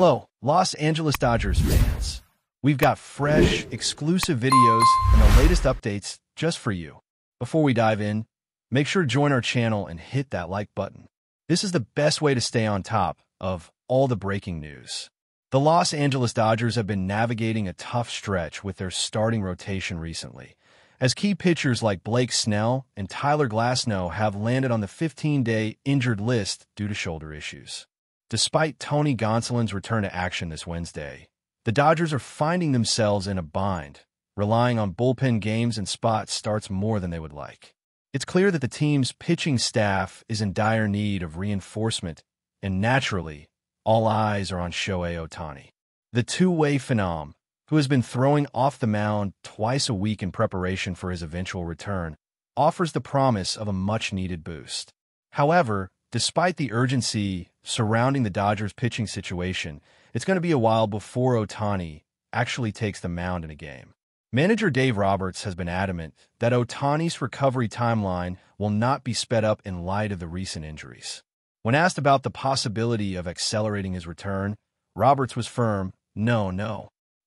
Hello, Los Angeles Dodgers fans. We've got fresh, exclusive videos and the latest updates just for you. Before we dive in, make sure to join our channel and hit that like button. This is the best way to stay on top of all the breaking news. The Los Angeles Dodgers have been navigating a tough stretch with their starting rotation recently, as key pitchers like Blake Snell and Tyler Glasnow have landed on the 15-day injured list due to shoulder issues. Despite Tony Gonsolin's return to action this Wednesday, the Dodgers are finding themselves in a bind, relying on bullpen games and spot starts more than they would like. It's clear that the team's pitching staff is in dire need of reinforcement, and naturally, all eyes are on Shohei Ohtani. The two-way phenom, who has been throwing off the mound twice a week in preparation for his eventual return, offers the promise of a much-needed boost. However, despite the urgency surrounding the Dodgers' pitching situation, it's going to be a while before Ohtani actually takes the mound in a game. Manager Dave Roberts has been adamant that Ohtani's recovery timeline will not be sped up in light of the recent injuries. When asked about the possibility of accelerating his return, Roberts was firm, No,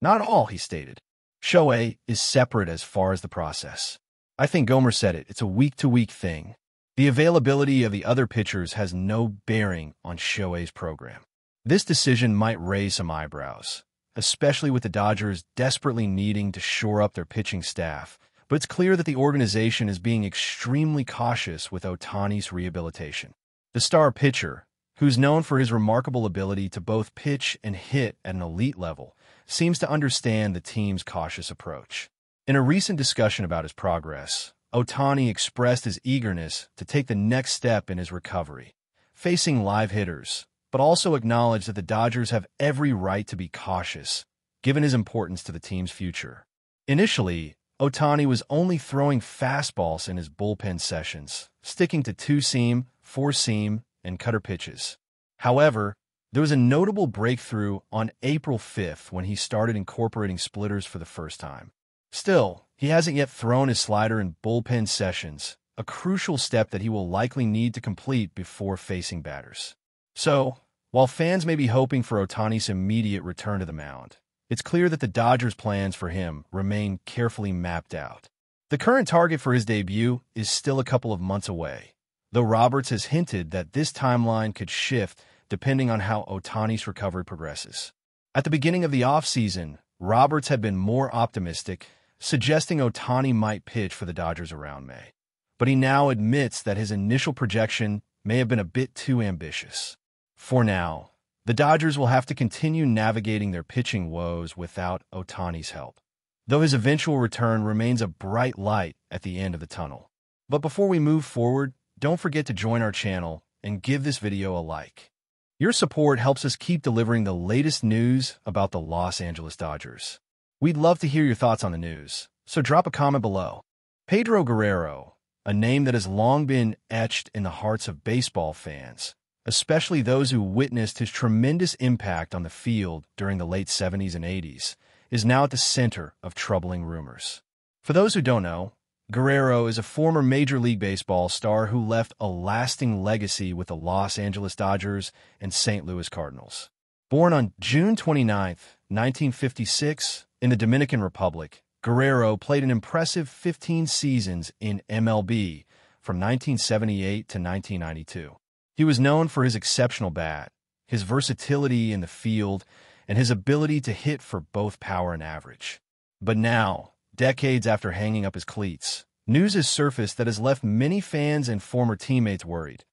not all, he stated. Shohei is separate as far as the process. I think Gomer said it, it's a week-to-week thing. The availability of the other pitchers has no bearing on Shohei's program. This decision might raise some eyebrows, especially with the Dodgers desperately needing to shore up their pitching staff, but it's clear that the organization is being extremely cautious with Ohtani's rehabilitation. The star pitcher, who's known for his remarkable ability to both pitch and hit at an elite level, seems to understand the team's cautious approach. In a recent discussion about his progress, Ohtani expressed his eagerness to take the next step in his recovery, facing live hitters, but also acknowledged that the Dodgers have every right to be cautious, given his importance to the team's future. Initially, Ohtani was only throwing fastballs in his bullpen sessions, sticking to two-seam, four-seam, and cutter pitches. However, there was a notable breakthrough on April 5th when he started incorporating splitters for the first time. Still, he hasn't yet thrown his slider in bullpen sessions, a crucial step that he will likely need to complete before facing batters. So, while fans may be hoping for Ohtani's immediate return to the mound, it's clear that the Dodgers' plans for him remain carefully mapped out. The current target for his debut is still a couple of months away, though Roberts has hinted that this timeline could shift depending on how Ohtani's recovery progresses. At the beginning of the offseason, Roberts had been more optimistic, suggesting Ohtani might pitch for the Dodgers around May. But he now admits that his initial projection may have been a bit too ambitious. For now, the Dodgers will have to continue navigating their pitching woes without Ohtani's help, though his eventual return remains a bright light at the end of the tunnel. But before we move forward, don't forget to join our channel and give this video a like. Your support helps us keep delivering the latest news about the Los Angeles Dodgers. We'd love to hear your thoughts on the news, so drop a comment below. Pedro Guerrero, a name that has long been etched in the hearts of baseball fans, especially those who witnessed his tremendous impact on the field during the late 70s and 80s, is now at the center of troubling rumors. For those who don't know, Guerrero is a former Major League Baseball star who left a lasting legacy with the Los Angeles Dodgers and St. Louis Cardinals. Born on June 29, 1956, in the Dominican Republic, Guerrero played an impressive 15 seasons in MLB from 1978 to 1992. He was known for his exceptional bat, his versatility in the field, and his ability to hit for both power and average. But now, decades after hanging up his cleats, news has surfaced that has left many fans and former teammates worried.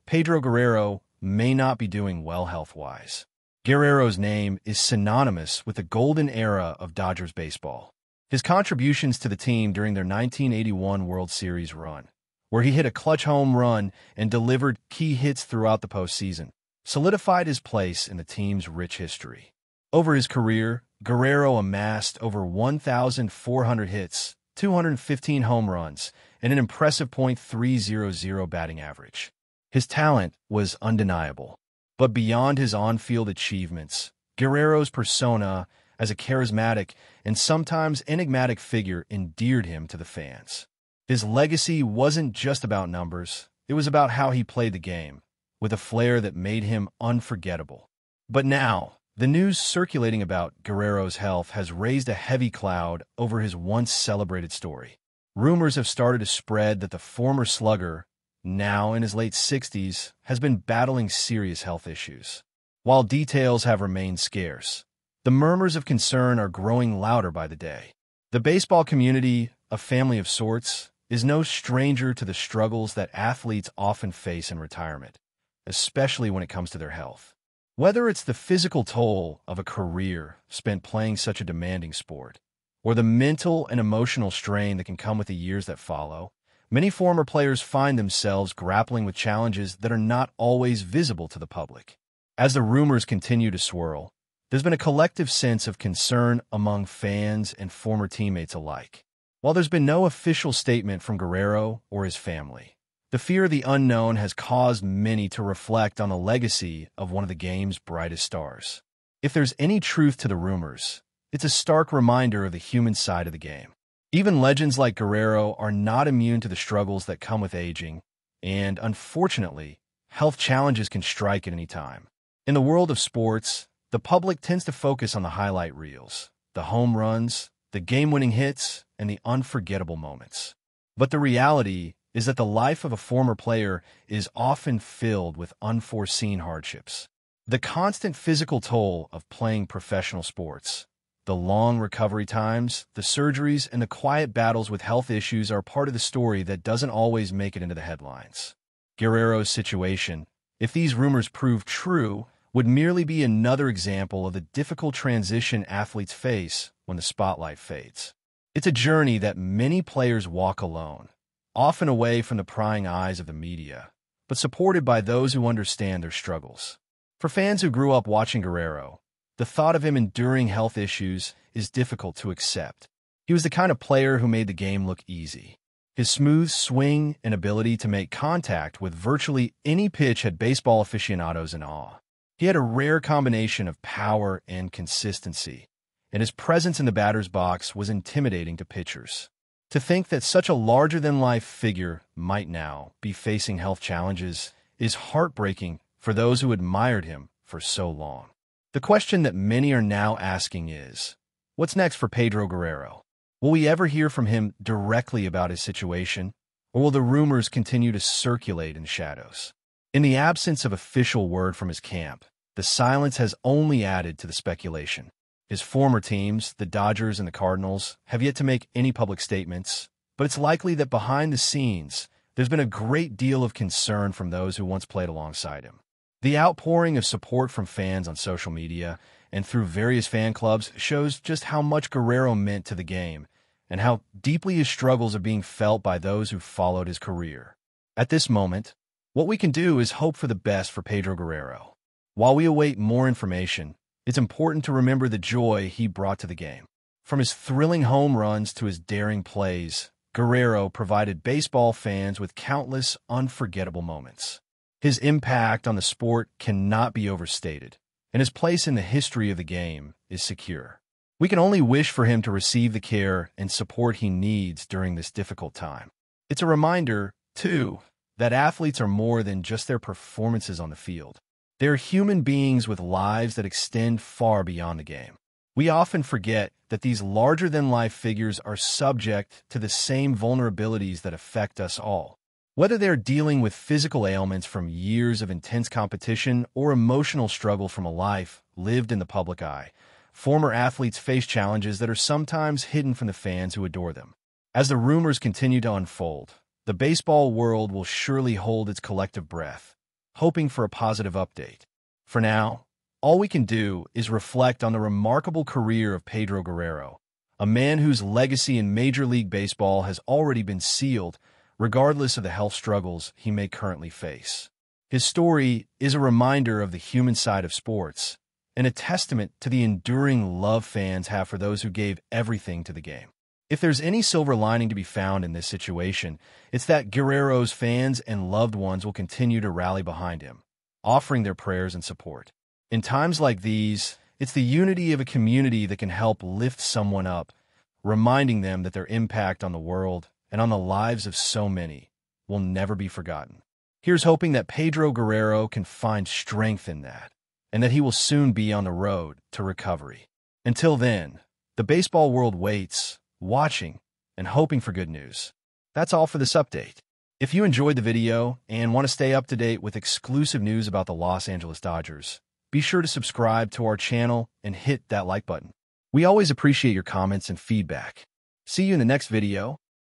Pedro Guerrero may not be doing well health-wise. Guerrero's name is synonymous with the golden era of Dodgers baseball. His contributions to the team during their 1981 World Series run, where he hit a clutch home run and delivered key hits throughout the postseason, solidified his place in the team's rich history. Over his career, Guerrero amassed over 1,400 hits, 215 home runs, and an impressive .300 batting average. His talent was undeniable. But beyond his on-field achievements, Guerrero's persona as a charismatic and sometimes enigmatic figure endeared him to the fans. His legacy wasn't just about numbers, it was about how he played the game, with a flair that made him unforgettable. But now, The news circulating about Guerrero's health has raised a heavy cloud over his once celebrated story. Rumors have started to spread that the former slugger, now in his late 60s, has been battling serious health issues. While details have remained scarce, the murmurs of concern are growing louder by the day. The baseball community, a family of sorts, is no stranger to the struggles that athletes often face in retirement, especially when it comes to their health. Whether it's the physical toll of a career spent playing such a demanding sport, or the mental and emotional strain that can come with the years that follow, many former players find themselves grappling with challenges that are not always visible to the public. As the rumors continue to swirl, there's been a collective sense of concern among fans and former teammates alike. While there's been no official statement from Guerrero or his family, the fear of the unknown has caused many to reflect on the legacy of one of the game's brightest stars. If there's any truth to the rumors, it's a stark reminder of the human side of the game. Even legends like Guerrero are not immune to the struggles that come with aging, and, unfortunately, health challenges can strike at any time. In the world of sports, the public tends to focus on the highlight reels, the home runs, the game-winning hits, and the unforgettable moments. But the reality is that the life of a former player is often filled with unforeseen hardships. The constant physical toll of playing professional sports, the long recovery times, the surgeries, and the quiet battles with health issues are part of the story that doesn't always make it into the headlines. Guerrero's situation, if these rumors prove true, would merely be another example of the difficult transition athletes face when the spotlight fades. It's a journey that many players walk alone, often away from the prying eyes of the media, but supported by those who understand their struggles. For fans who grew up watching Guerrero, the thought of him enduring health issues is difficult to accept. He was the kind of player who made the game look easy. His smooth swing and ability to make contact with virtually any pitch had baseball aficionados in awe. He had a rare combination of power and consistency, and his presence in the batter's box was intimidating to pitchers. To think that such a larger-than-life figure might now be facing health challenges is heartbreaking for those who admired him for so long. The question that many are now asking is, what's next for Pedro Guerrero? Will we ever hear from him directly about his situation, or will the rumors continue to circulate in shadows? In the absence of official word from his camp, the silence has only added to the speculation. His former teams, the Dodgers and the Cardinals, have yet to make any public statements, but it's likely that behind the scenes, there's been a great deal of concern from those who once played alongside him. The outpouring of support from fans on social media and through various fan clubs shows just how much Guerrero meant to the game and how deeply his struggles are being felt by those who followed his career. At this moment, what we can do is hope for the best for Pedro Guerrero. While we await more information, it's important to remember the joy he brought to the game. From his thrilling home runs to his daring plays, Guerrero provided baseball fans with countless unforgettable moments. His impact on the sport cannot be overstated, and his place in the history of the game is secure. We can only wish for him to receive the care and support he needs during this difficult time. It's a reminder, too, that athletes are more than just their performances on the field. They're human beings with lives that extend far beyond the game. We often forget that these larger-than-life figures are subject to the same vulnerabilities that affect us all. Whether they're dealing with physical ailments from years of intense competition or emotional struggle from a life lived in the public eye, former athletes face challenges that are sometimes hidden from the fans who adore them. As the rumors continue to unfold, the baseball world will surely hold its collective breath, hoping for a positive update. For now, all we can do is reflect on the remarkable career of Pedro Guerrero, a man whose legacy in Major League Baseball has already been sealed, regardless of the health struggles he may currently face. His story is a reminder of the human side of sports, and a testament to the enduring love fans have for those who gave everything to the game. If there's any silver lining to be found in this situation, it's that Guerrero's fans and loved ones will continue to rally behind him, offering their prayers and support. In times like these, it's the unity of a community that can help lift someone up, reminding them that their impact on the world and on the lives of so many will never be forgotten. Here's hoping that Pedro Guerrero can find strength in that, and that he will soon be on the road to recovery. Until then, the baseball world waits, watching, and hoping for good news. That's all for this update. If you enjoyed the video and want to stay up to date with exclusive news about the Los Angeles Dodgers, be sure to subscribe to our channel and hit that like button. We always appreciate your comments and feedback. See you in the next video.